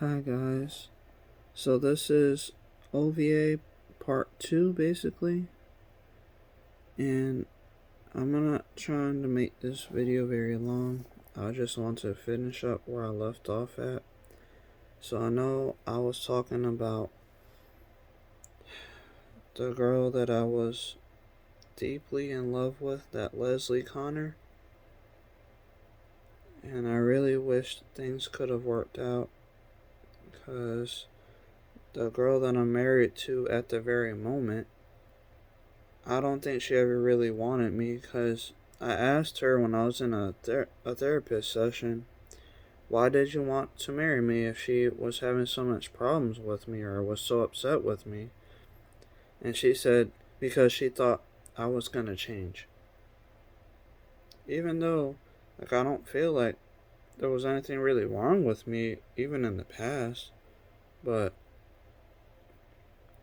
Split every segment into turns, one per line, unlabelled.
Hi guys. So this is OVA part 2 basically, and I'm not trying to make this video very long. I just want to finish up where I left off at. So I know I was talking about the girl that I was deeply in love with, that Leslie Connor, and I really wish things could have worked out, because the girl that I'm married to at the very moment, I don't think she ever really wanted me, because I asked her when I was in a therapist session, why did you want to marry me if she was having so much problems with me or was so upset with me? And she said, because she thought I was going to change. Even though, I don't feel like there was anything really wrong with me, even in the past. But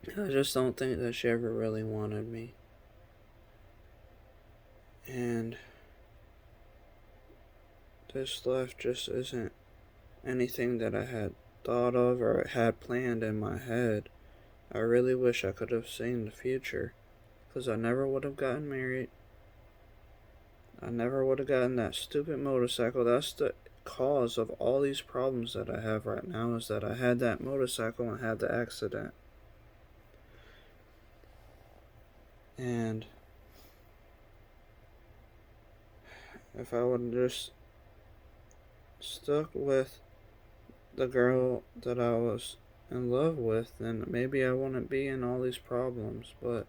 I just don't think that she ever really wanted me. And this life just isn't anything that I had thought of or had planned in my head. I really wish I could have seen the future, because I never would have gotten married. I never would have gotten that stupid motorcycle. That's the cause of all these problems that I have right now, is that I had that motorcycle and had the accident. And if I would have just stuck with the girl that I was in love with, then maybe I wouldn't be in all these problems. But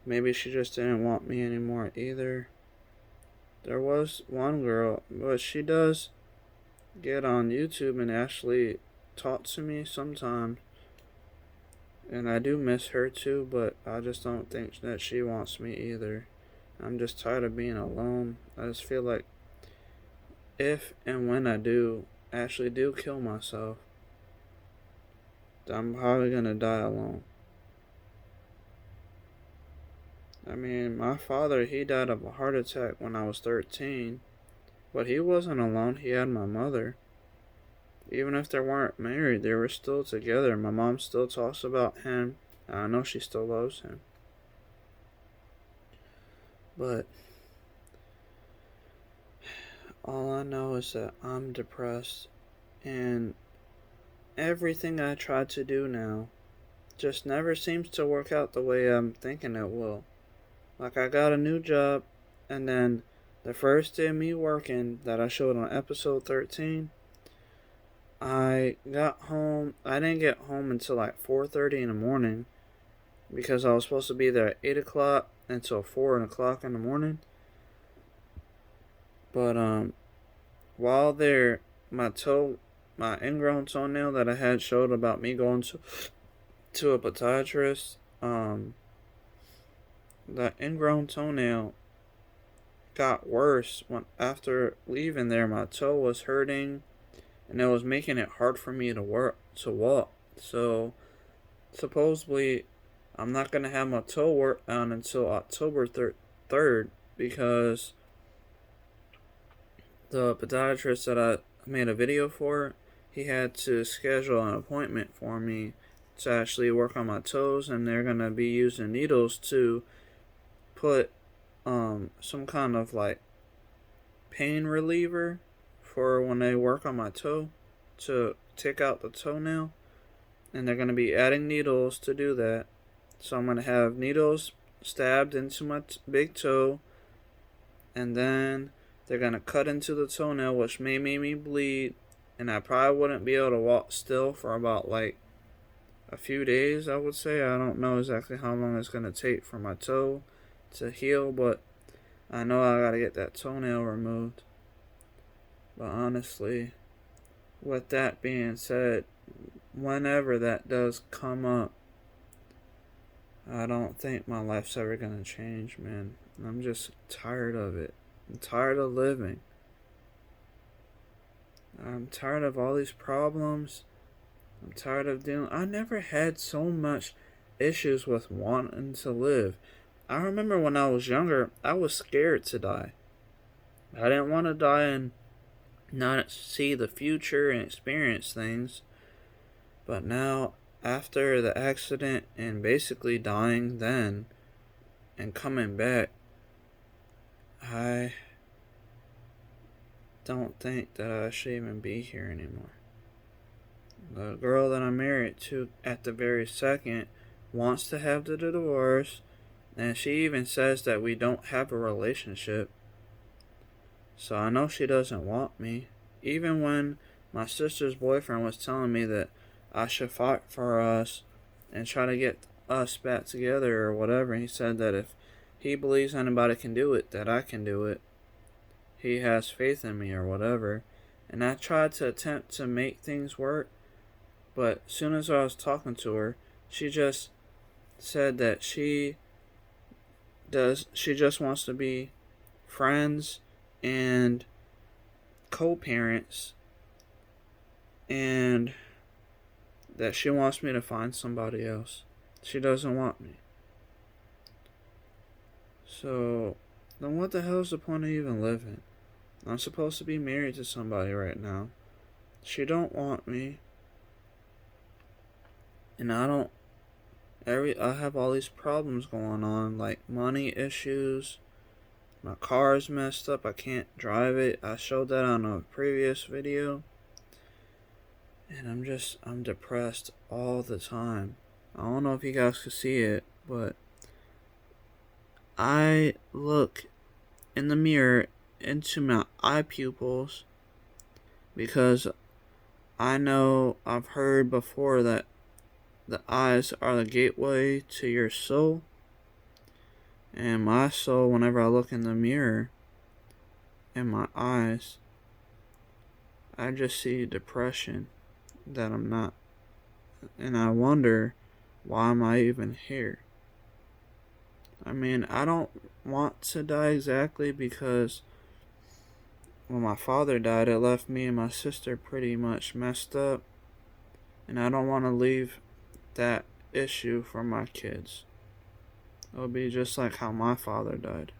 maybe she just didn't want me anymore either. There was one girl, but she does get on YouTube and actually talk to me sometimes, and I do miss her too, but I just don't think that she wants me either. I'm just tired of being alone. I just feel like if and when I do actually do kill myself, I'm probably gonna die alone. I mean, my father, he died of a heart attack when I was 13, but he wasn't alone. He had my mother. Even if they weren't married, they were still together. My mom still talks about him. I know she still loves him. But all I know is that I'm depressed, and everything I try to do now just never seems to work out the way I'm thinking it will. Like, I got a new job, and then the first day of me working that I showed on episode 13, I got home. I didn't get home until like 4:30 in the morning, because I was supposed to be there at 8 o'clock until 4 o'clock in the morning. But while there, my ingrown toenail that I had showed about me going to a podiatrist, that ingrown toenail got worse after leaving there. My toe was hurting, and it was making it hard for me to walk. So supposedly, I'm not gonna have my toe worked on until October 3rd, because the podiatrist that I made a video for, he had to schedule an appointment for me to actually work on my toes, and they're gonna be using needles to put some kind of like pain reliever for when they work on my toe to take out the toenail, and they're gonna be adding needles to do that. So I'm gonna have needles stabbed into my big toe, and then they're gonna cut into the toenail, which may make me bleed, and I probably wouldn't be able to walk still for about like a few days, I would say. I don't know exactly how long it's gonna take for my toe to heal, but I know I gotta get that toenail removed. But honestly, with that being said, whenever that does come up, I don't think my life's ever gonna change, man. I'm just tired of it. I'm tired of living. I'm tired of all these problems. I'm tired of dealing. I never had so much issues with wanting to live. I remember when I was younger, I was scared to die. I didn't want to die and not see the future and experience things. But now, after the accident and basically dying then and coming back, I don't think that I should even be here anymore. The girl that I'm married to at the very second wants to have the divorce, and she even says that we don't have a relationship. So I know she doesn't want me. Even when my sister's boyfriend was telling me that I should fight for us and try to get us back together or whatever, he said that if he believes anybody can do it, that I can do it. He has faith in me or whatever. And I tried to attempt to make things work, but as soon as I was talking to her, she just said that she just wants to be friends and co-parents, and that she wants me to find somebody else. She doesn't want me. So then what the hell is the point of even living? I'm supposed to be married to somebody right now. She don't want me. And I have all these problems going on, like money issues. My car's messed up. I can't drive it. I showed that on a previous video. And I'm depressed all the time. I don't know if you guys can see it, but I look in the mirror into my eye pupils because I know I've heard before that the eyes are the gateway to your soul. And my soul, whenever I look in the mirror in my eyes, I just see depression that I'm not. And I wonder, why am I even here? I mean, I don't want to die exactly because when my father died, it left me and my sister pretty much messed up. And I don't want to leave that issue for my kids. It'll be just like how my father died.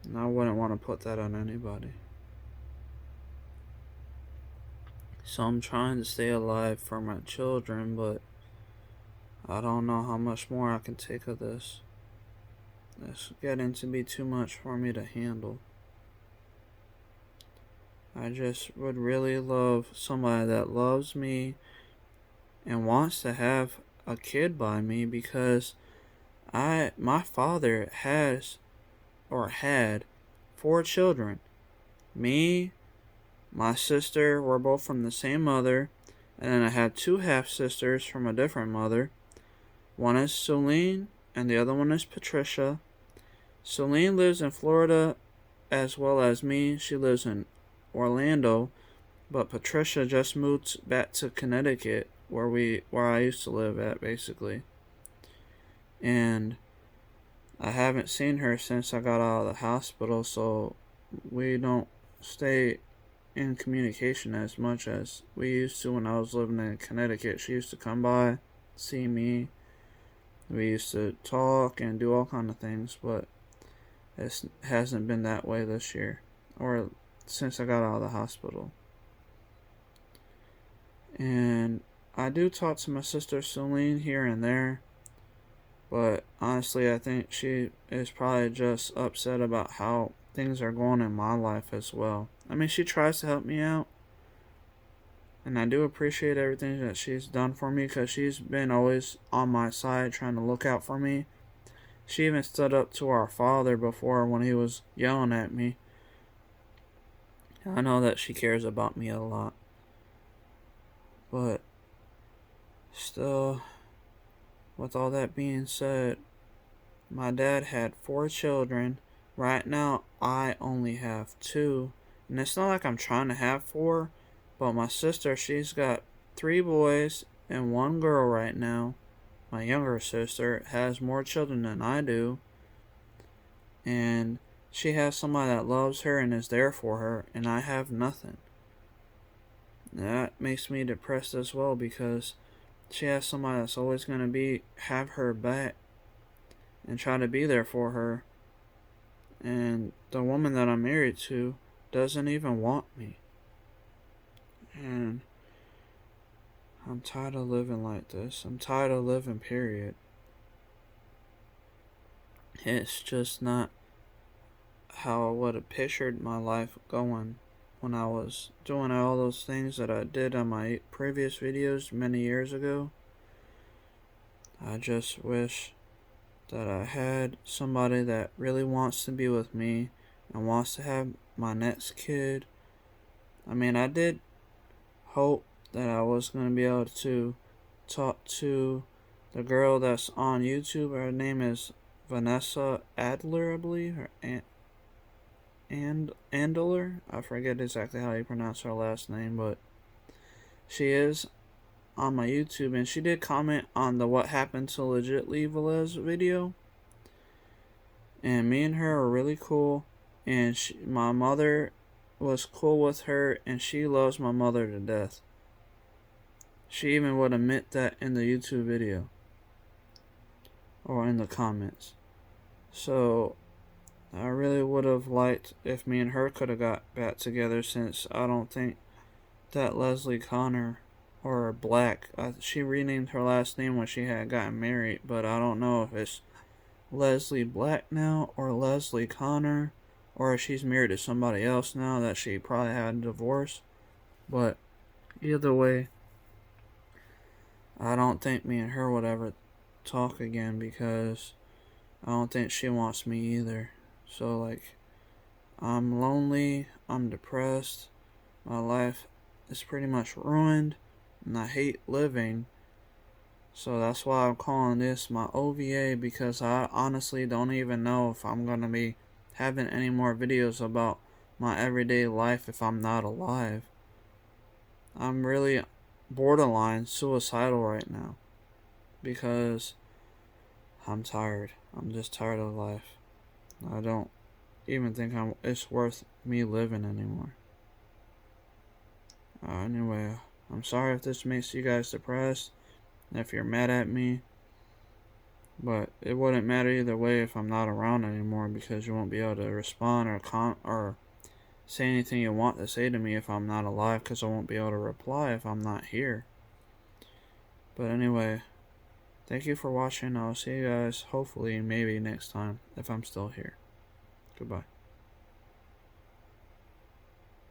And I wouldn't want to put that on anybody. So I'm trying to stay alive for my children, but I don't know how much more I can take of this. It's getting to be too much for me to handle. I just would really love somebody that loves me and wants to have a kid by me, because my father had 4 children. Me, my sister were both from the same mother, and then I had 2 half sisters from a different mother. One is Celine and the other one is Patricia. Celine lives in Florida as well as me. She lives in Orlando, but Patricia just moved back to Connecticut, where I used to live at, basically. And I haven't seen her since I got out of the hospital, so we don't stay in communication as much as we used to when I was living in Connecticut. She used to come by, see me. We used to talk and do all kind of things, but it hasn't been that way this year, or since I got out of the hospital. And I do talk to my sister Celine here and there, but honestly I think she is probably just upset about how things are going in my life as well. I mean, she tries to help me out, and I do appreciate everything that she's done for me, because she's been always on my side trying to look out for me. She even stood up to our father before when he was yelling at me. I know that she cares about me a lot. But still, with all that being said, my dad had 4 children. Right now, I only have 2. And it's not like I'm trying to have 4, but my sister, she's got 3 boys and 1 girl right now. My younger sister has more children than I do. And she has somebody that loves her and is there for her, and I have nothing. That makes me depressed as well, because she has somebody that's always going to have her back and try to be there for her. And the woman that I'm married to doesn't even want me. And I'm tired of living like this. I'm tired of living, period. It's just not how I would have pictured my life going when I was doing all those things that I did on my previous videos many years ago. I just wish that I had somebody that really wants to be with me and wants to have my next kid. I mean, I did hope that I was going to be able to talk to the girl that's on YouTube. Her name is Vanessa Adler, I believe, or Andler. I forget exactly how you pronounce her last name, but she is on my YouTube, and she did comment on the What Happened to Legit leevelez video. And me and her are really cool, and my mother was cool with her, and she loves my mother to death. She even would admit that in the YouTube video or in the comments. So I really would have liked if me and her could have got back together, since I don't think that Leslie Connor or Black, she renamed her last name when she had gotten married, but I don't know if it's Leslie Black now or Leslie Connor, or if she's married to somebody else now that she probably had a divorce. But either way, I don't think me and her would ever talk again, because I don't think she wants me either. So, like, I'm lonely, I'm depressed, my life is pretty much ruined, and I hate living. So that's why I'm calling this my OVA, because I honestly don't even know if I'm going to be having any more videos about my everyday life if I'm not alive. I'm really borderline suicidal right now, because I'm tired. I'm just tired of life. I don't even think it's worth me living anymore. Anyway, I'm sorry if this makes you guys depressed, if you're mad at me, but it wouldn't matter either way if I'm not around anymore, because you won't be able to respond or say anything you want to say to me if I'm not alive, because I won't be able to reply if I'm not here. But anyway, thank you for watching. I'll see you guys hopefully maybe next time if I'm still here. Goodbye.